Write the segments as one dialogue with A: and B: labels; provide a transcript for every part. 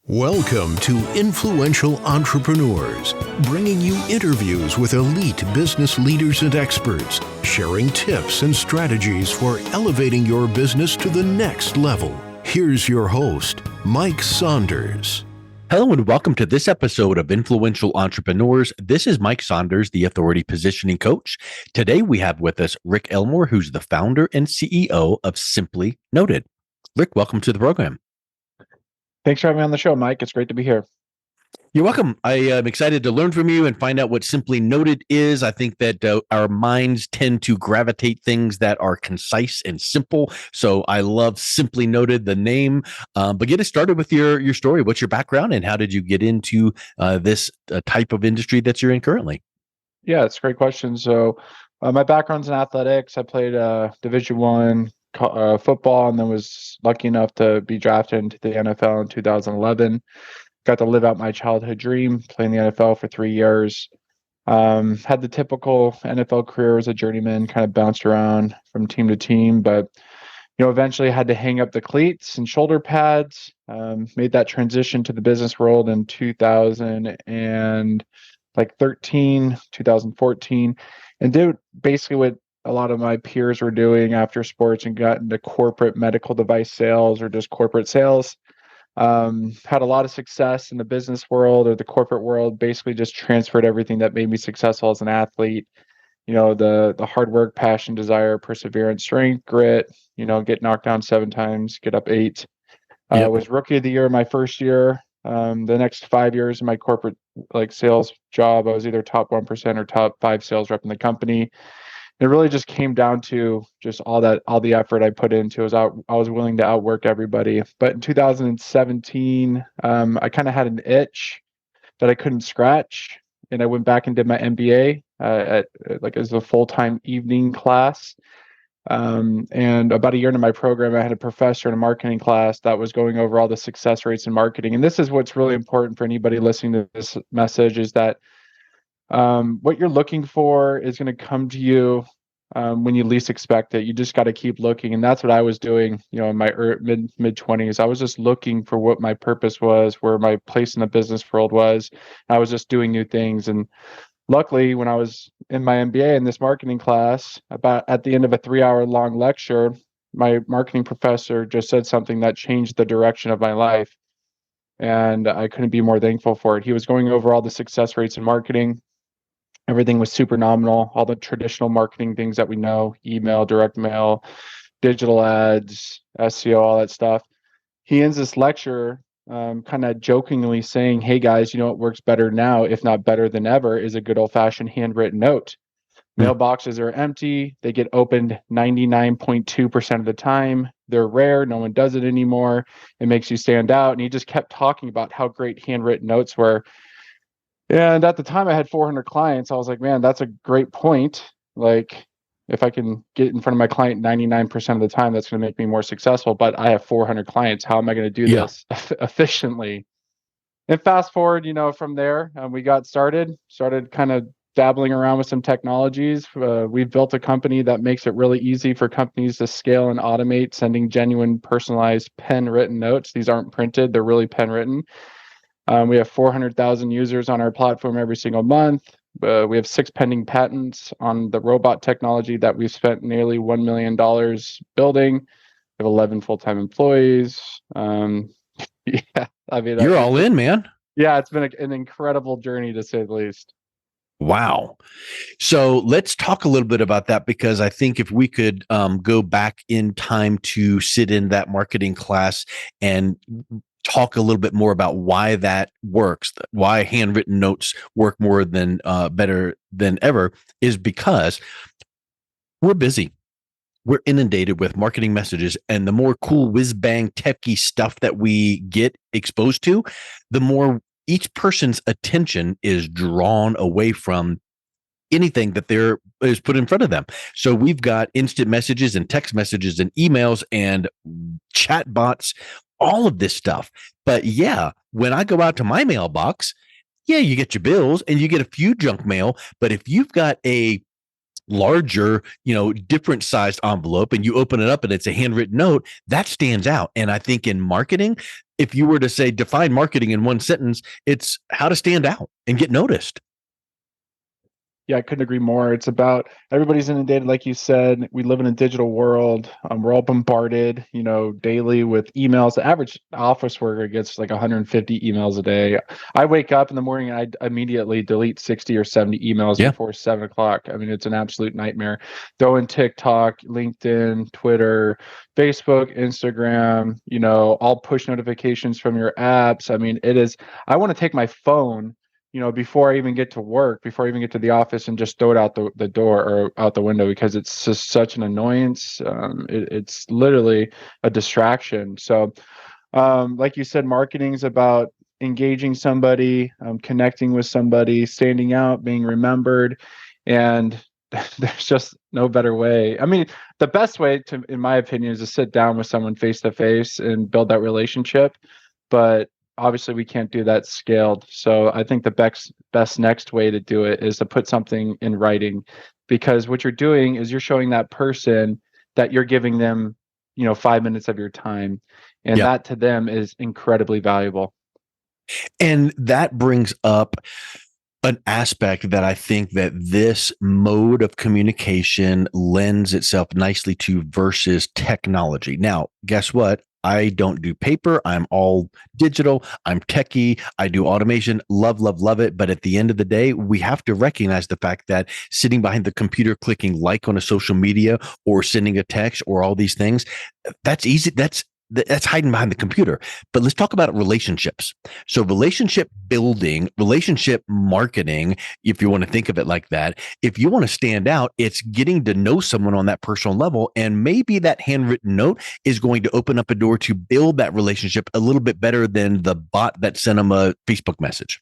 A: Welcome to Influential Entrepreneurs, bringing you interviews with elite business leaders and experts, sharing tips and strategies for elevating your business to the next level. Here's your host, Mike Saunders.
B: Hello and welcome to this episode of Influential Entrepreneurs. This is Mike Saunders, the Authority Positioning Coach. Today we have with us Rick Elmore, who's the founder and CEO of Simply Noted. Rick, welcome to the program.
C: Thanks for having me on the show, Mike. It's great to be here.
B: You're welcome. I am excited to learn from you and find out what Simply Noted is. I think that our minds tend to gravitate things that are concise and simple. So I love Simply Noted, the name. But get us started with your story. What's your background and how did you get into this type of industry that you're in currently?
C: Yeah, it's a great question. So my background's in athletics. I played Division I football and then was lucky enough to be drafted into the NFL in 2011. Got to live out my childhood dream, playing the NFL for 3 years. Had the typical NFL career as a journeyman, kind of bounced around from team to team, but eventually had to hang up the cleats and shoulder pads. Made that transition to the business world in 2014, and did basically what a lot of my peers were doing after sports and got into corporate medical device sales or just corporate sales. Had a lot of success in the business world or the corporate world, basically just transferred everything that made me successful as an athlete. The hard work, passion, desire, perseverance, strength, grit, get knocked down 7 times, get up 8. Was rookie of the year my first year. The next 5 years in my corporate sales job, I was either top 1% or top 5 sales rep in the company. It really just came down to just all the effort I put into it. I was willing to outwork everybody. But in 2017, I kind of had an itch that I couldn't scratch, and I went back and did my MBA as a full-time evening class. And about a year into my program, I had a professor in a marketing class that was going over all the success rates in marketing. And this is what's really important for anybody listening to this message is that what you're looking for is going to come to you when you least expect it. You just got to keep looking. And that's what I was doing, in my mid 20s. I was just looking for what my purpose was, where my place in the business world was. I was just doing new things. And luckily, when I was in my MBA in this marketing class, about at the end of a 3-hour long lecture, my marketing professor just said something that changed the direction of my life. And I couldn't be more thankful for it. He was going over all the success rates in marketing. Everything was super nominal, all the traditional marketing things that we know, email, direct mail, digital ads, SEO, all that stuff. He ends this lecture kind of jokingly saying, hey guys, what works better now, if not better than ever, is a good old-fashioned handwritten note. Mailboxes are empty. They get opened 99.2% of the time. They're rare. No one does it anymore. It makes you stand out. And he just kept talking about how great handwritten notes were. And at the time I had 400 clients. I was like, man, that's a great point. If I can get in front of my client 99% of the time, that's going to make me more successful. But I have 400 clients. How am I going to do this efficiently? And fast forward, from there, we got started kind of dabbling around with some technologies. We've built a company that makes it really easy for companies to scale and automate sending genuine, personalized, pen-written notes. These aren't printed. They're really pen-written. We have 400,000 users on our platform every single month. We have 6 pending patents on the robot technology that we've spent nearly $1 million building. We have 11 full-time employees.
B: You're all in, man.
C: Yeah, it's been an incredible journey to say the least.
B: Wow. So let's talk a little bit about that, because I think if we could go back in time to sit in that marketing class and talk a little bit more about why that works, why handwritten notes work more than better than ever, is because we're busy. We're inundated with marketing messages, and the more cool whiz bang techie stuff that we get exposed to, the more each person's attention is drawn away from anything that there is put in front of them. So we've got instant messages and text messages and emails and chat bots, all of this stuff. But when I go out to my mailbox, you get your bills and you get a few junk mail. But if you've got a larger, different sized envelope and you open it up and it's a handwritten note, that stands out. And I think in marketing, if you were to say define marketing in one sentence, it's how to stand out and get noticed.
C: Yeah, I couldn't agree more. It's about everybody's inundated, like you said. We live in a digital world. We're all bombarded, daily with emails. The average office worker gets like 150 emails a day. I wake up in the morning and I immediately delete 60 or 70 emails
B: Yeah.
C: before 7 o'clock. I mean, it's an absolute nightmare. Throw in TikTok, LinkedIn, Twitter, Facebook, Instagram, all push notifications from your apps. I mean, I want to take my phone before I even get to work, before I even get to the office, and just throw it out the door or out the window, because it's just such an annoyance. It's literally a distraction. So, like you said, marketing is about engaging somebody, connecting with somebody, standing out, being remembered, and there's just no better way. I mean, the best way in my opinion, is to sit down with someone face to face and build that relationship. But obviously we can't do that scaled. So I think the best next way to do it is to put something in writing, because what you're doing is you're showing that person that you're giving them, 5 minutes of your time. And
B: Yeah.
C: that to them is incredibly valuable.
B: And that brings up an aspect that I think that this mode of communication lends itself nicely to versus technology. Now, guess what? I don't do paper. I'm all digital. I'm techie. I do automation. Love, love, love it. But at the end of the day, we have to recognize the fact that sitting behind the computer, clicking like on a social media or sending a text or all these things, that's easy. That's hiding behind the computer. But let's talk about relationships. So relationship building, relationship marketing, if you want to think of it like that, if you want to stand out, it's getting to know someone on that personal level. And maybe that handwritten note is going to open up a door to build that relationship a little bit better than the bot that sent them a Facebook message.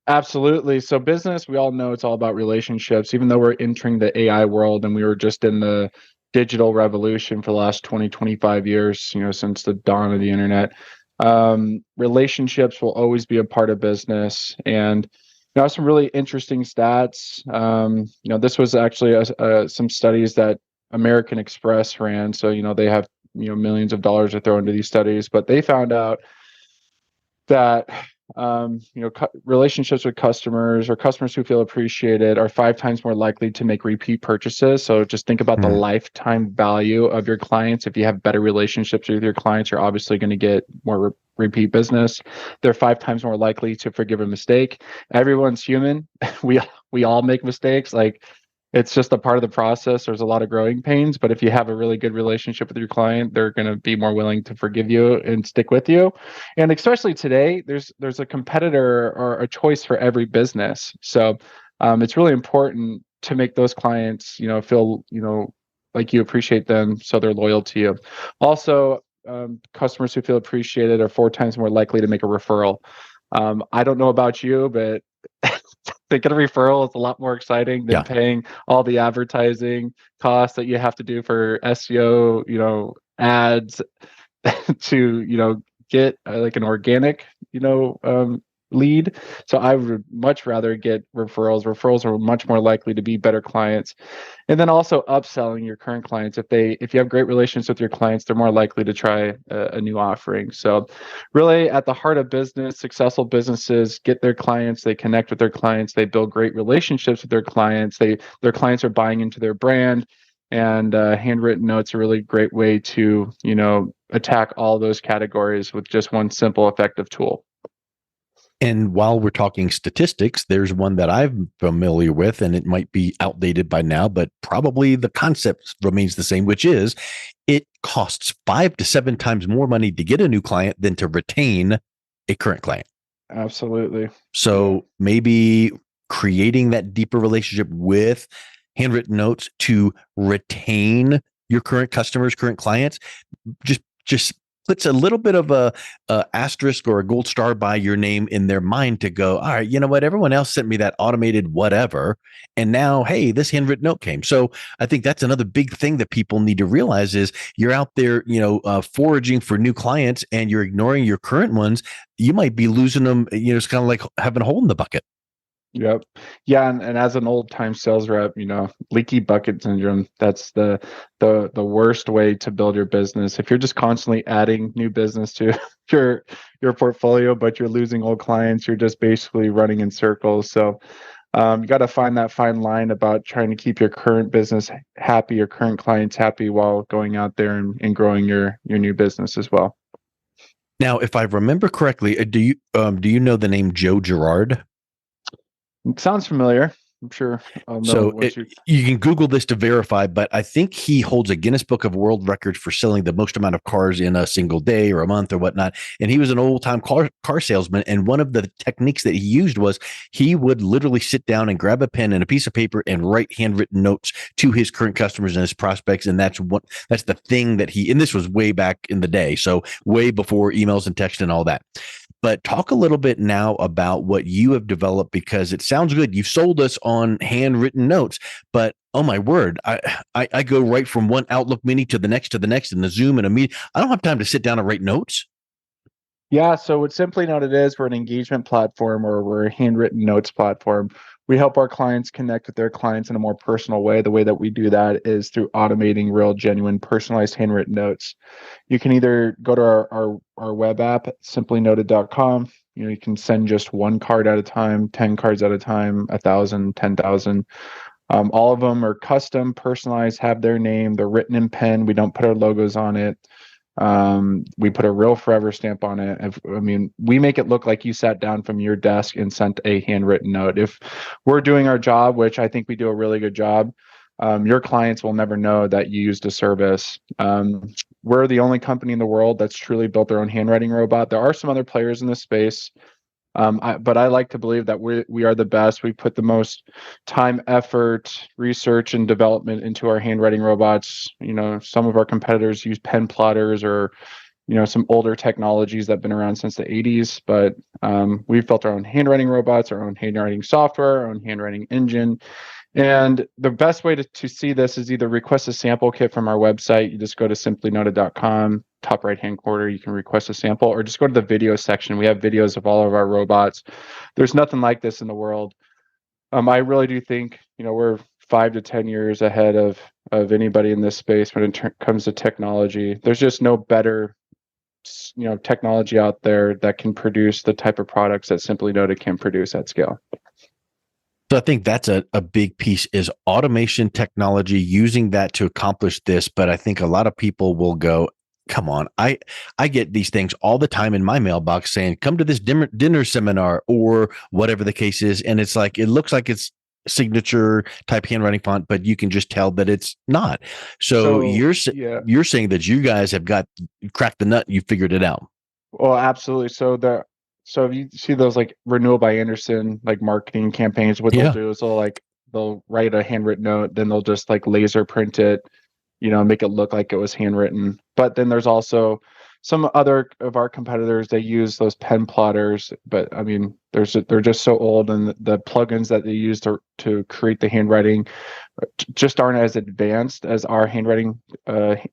C: Absolutely. So business, we all know it's all about relationships, even though we're entering the AI world and we were just in the digital revolution for the last 20, 25 years, since the dawn of the internet. Relationships will always be a part of business. And some really interesting stats. This was actually some studies that American Express ran. So, they have, millions of dollars to throw into these studies, but they found out that relationships with customers, or customers who feel appreciated, are 5 times more likely to make repeat purchases. So just think about the lifetime value of your clients. If you have better relationships with your clients, you're obviously going to get more repeat business. They're 5 times more likely to forgive a mistake. Everyone's human. We all make mistakes. Like, it's just a part of the process. There's a lot of growing pains, but if you have a really good relationship with your client, they're going to be more willing to forgive you and stick with you. And especially today, there's a competitor or a choice for every business. So it's really important to make those clients, feel, like you appreciate them, so they're loyal to you. Also, customers who feel appreciated are 4 times more likely to make a referral. I don't know about you, but thinking a referral is a lot more exciting than paying all the advertising costs that you have to do for SEO, ads to, get like an organic, lead. So I would much rather get referrals. Referrals are much more likely to be better clients. And then also upselling your current clients. If you have great relations with your clients, they're more likely to try a new offering. So really, at the heart of business, successful businesses get their clients, they connect with their clients, they build great relationships with their clients, their clients are buying into their brand. And handwritten notes are a really great way to, attack all those categories with just one simple, effective tool.
B: And while we're talking statistics, there's one that I'm familiar with, and it might be outdated by now, but probably the concept remains the same, which is it costs 5 to 7 times more money to get a new client than to retain a current client.
C: Absolutely.
B: So maybe creating that deeper relationship with handwritten notes to retain your current customers, current clients, just puts a little bit of a asterisk or a gold star by your name in their mind to go, all right, you know what? Everyone else sent me that automated whatever. And now, hey, this handwritten note came. So I think that's another big thing that people need to realize is you're out there, foraging for new clients and you're ignoring your current ones. You might be losing them. It's kind of like having a hole in the bucket.
C: Yep. Yeah, and as an old time sales rep, leaky bucket syndrome, that's the worst way to build your business. If you're just constantly adding new business to your portfolio, but you're losing old clients, you're just basically running in circles. So you got to find that fine line about trying to keep your current business happy, your current clients happy, while going out there and growing your new business as well.
B: Now, if I remember correctly, do you know the name Joe Girard?
C: It sounds familiar. I'm sure I'll know
B: So
C: once you.
B: you can Google this to verify, but I think he holds a Guinness Book of World Records for selling the most amount of cars in a single day or a month or whatnot. And he was an old time car salesman. And one of the techniques that he used was he would literally sit down and grab a pen and a piece of paper and write handwritten notes to his current customers and his prospects. And that's the thing that and this was way back in the day. So way before emails and text and all that. But talk a little bit now about what you have developed, because it sounds good. You've sold us on handwritten notes, but oh my word, I go right from one Outlook mini to the next and the Zoom and a meet. I don't have time to sit down and write notes.
C: Yeah, so what Simply Noted is, we're an engagement platform, or we're a handwritten notes platform. We help our clients connect with their clients in a more personal way. The way that we do that is through automating real, genuine, personalized handwritten notes. You can either go to our web app, simplynoted.com. You can send just one card at a time, 10 cards at a time, 1,000, 10,000. All of them are custom, personalized, have their name. They're written in pen. We don't put our logos on it. We put a real forever stamp on it. We make it look like you sat down from your desk and sent a handwritten note. If we're doing our job, which I think we do a really good job, your clients will never know that you used a service. We're the only company in the world that's truly built their own handwriting robot. There are some other players in this space. But I like to believe that we are the best. We put the most time, effort, research, and development into our handwriting robots. Some of our competitors use pen plotters or some older technologies that have been around since the 80s. But we've built our own handwriting robots, our own handwriting software, our own handwriting engine. And the best way to see this is either request a sample kit from our website. You just go to simplynoted.com, top right-hand corner, you can request a sample, or just go to the video section. We have videos of all of our robots. There's nothing like this in the world. I really do think, we're 5 to 10 years ahead of anybody in this space when it comes to technology. There's just no better technology out there that can produce the type of products that Simply Noted can produce at scale.
B: So I think that's a big piece, is automation technology, using that to accomplish this. But I think a lot of people will go, come on, I get these things all the time in my mailbox saying, come to this dinner seminar or whatever the case is. And it's like, it looks like it's signature type handwriting font, but you can just tell that it's not. So you're saying that you guys have cracked the nut, you figured it out.
C: Well, absolutely. So if you see those like Renewal by Anderson, like marketing campaigns, what they'll do is they'll write a handwritten note, then they'll just like laser print it, make it look like it was handwritten. But then there's also some other of our competitors, they use those pen plotters, but they're just so old, and the plugins that they use to create the handwriting just aren't as advanced as our handwriting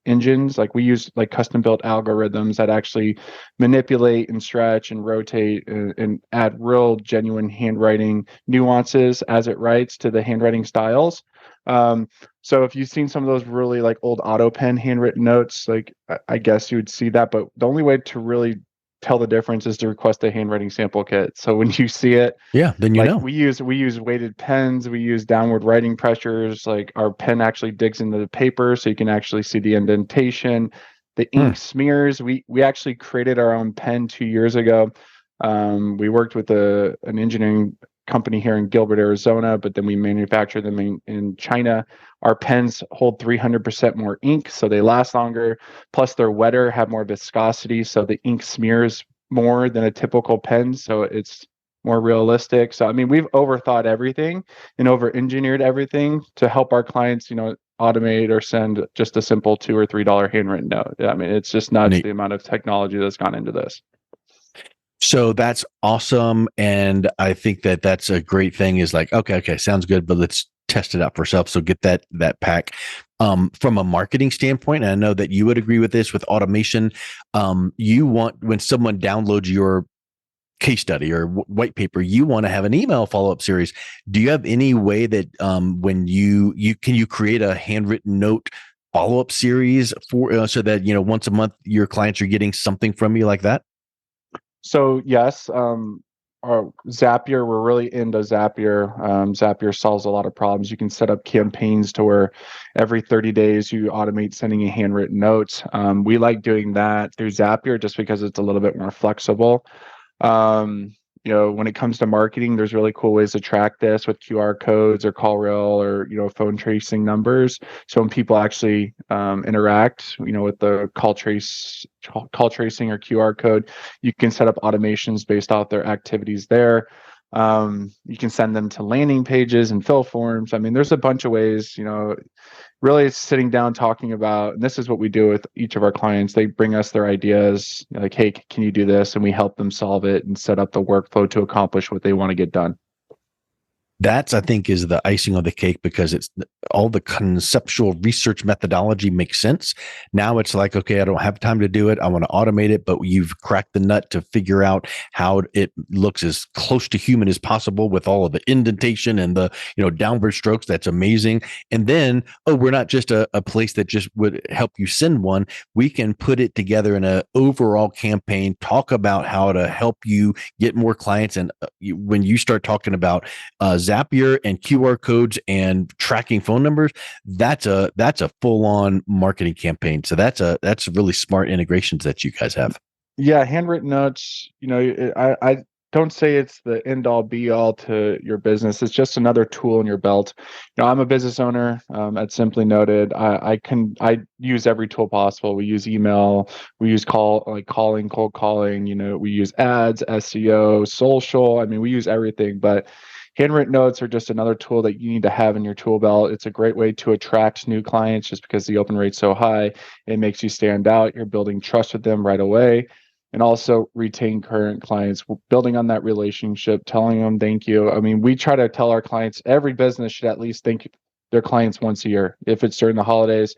C: engines. Like we use like custom built algorithms that actually manipulate and stretch and rotate and add real genuine handwriting nuances as it writes to the handwriting styles. So if you've seen some of those really like old auto pen handwritten notes, like I guess you would see that, but the only way to really tell the difference is to request a handwriting sample kit. So when you see it,
B: then
C: we use weighted pens, we use downward writing pressures, like our pen actually digs into the paper so you can actually see the indentation, the ink smears. We actually created our own pen 2 years ago. We worked with an engineering company here in Gilbert, Arizona, but then we manufacture them in China. Our pens hold 300% more ink, so they last longer. Plus, they're wetter, have more viscosity, so the ink smears more than a typical pen, so it's more realistic. So, we've overthought everything and over-engineered everything to help our clients, automate or send just a simple $2 or $3 handwritten note. It's just nuts, the amount of technology that's gone into this.
B: So that's awesome. And I think that that's a great thing, is like, okay, sounds good, but let's test it out for ourselves. So get that pack. From a marketing standpoint, and I know that you would agree with this with automation. You want, when someone downloads your case study or white paper, you want to have an email follow-up series. Do you have any way that when you create a handwritten note follow-up series for so that once a month your clients are getting something from you like that?
C: So yes, our Zapier, we're really into Zapier. Zapier solves a lot of problems. You can set up campaigns to where every 30 days you automate sending a handwritten notes. We like doing that through Zapier just because it's a little bit more flexible. When it comes to marketing, there's really cool ways to track this with QR codes or call rail or, phone tracing numbers. So when people actually interact, with the call tracing or QR code, you can set up automations based off their activities there. You can send them to landing pages and fill forms. I mean, there's a bunch of ways, really it's sitting down talking about, and this is what we do with each of our clients. They bring us their ideas like, hey, can you do this? And we help them solve it and set up the workflow to accomplish what they want to get done.
B: That's, I think, is the icing on the cake, because it's all the conceptual research methodology makes sense. Now it's like, okay, I don't have time to do it. I want to automate it, but you've cracked the nut to figure out how it looks as close to human as possible with all of the indentation and the, downward strokes. That's amazing. And then, we're not just a place that just would help you send one. We can put it together in an overall campaign, talk about how to help you get more clients. And when you start talking about Zapier and QR codes and tracking phone numbers, that's a full-on marketing campaign. So that's really smart integrations that you guys have.
C: Yeah, handwritten notes, I don't say it's the end all be all to your business. It's just another tool in your belt. I'm a business owner at Simply Noted. I use every tool possible. We use email, we use cold calling, we use ads, SEO, social. I mean, we use everything, but handwritten notes are just another tool that you need to have in your tool belt. It's a great way to attract new clients just because the open rate's so high. It makes you stand out. You're building trust with them right away. And also retain current clients, building on that relationship, telling them thank you. I mean, we try to tell our clients, every business should at least thank their clients once a year. If it's during the holidays,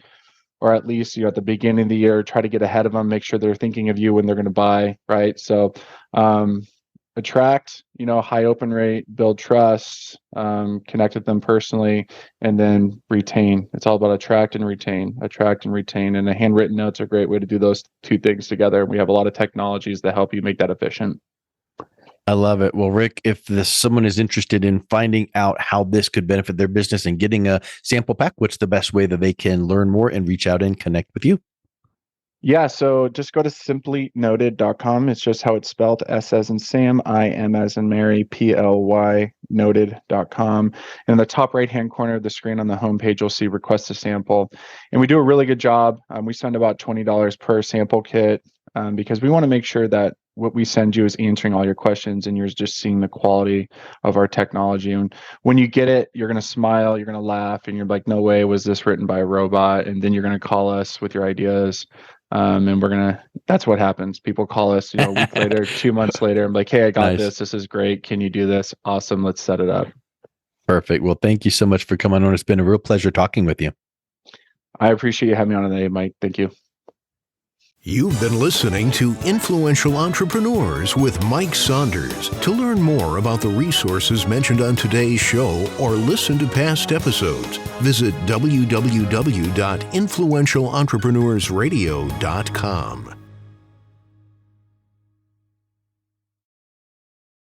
C: or at least, at the beginning of the year, try to get ahead of them, make sure they're thinking of you when they're going to buy, right? So, attract, high open rate, build trust, connect with them personally, and then retain. It's all about attract and retain. And the handwritten notes are a great way to do those two things together. We have a lot of technologies that help you make that efficient.
B: I love it. Well, Rick, if someone is interested in finding out how this could benefit their business and getting a sample pack, what's the best way that they can learn more and reach out and connect with you?
C: Yeah, so just go to simplynoted.com. It's just how it's spelled: S as in Sam, I M as in Mary, PLY noted.com. And in the top right-hand corner of the screen on the homepage, you'll see request a sample. And we do a really good job. We spend about $20 per sample kit because we want to make sure that what we send you is answering all your questions and you're just seeing the quality of our technology. And when you get it, you're going to smile, you're going to laugh, and you're like, no way was this written by a robot. And then you're going to call us with your ideas. And that's what happens. People call us, a week later, 2 months later, and like, hey, I got this. This is great. Can you do this? Awesome. Let's set it up.
B: Perfect. Well, thank you so much for coming on. It's been a real pleasure talking with you.
C: I appreciate you having me on today, Mike. Thank you.
A: You've been listening to Influential Entrepreneurs with Mike Saunders. To learn more about the resources mentioned on today's show or listen to past episodes, visit www.influentialentrepreneurssradio.com.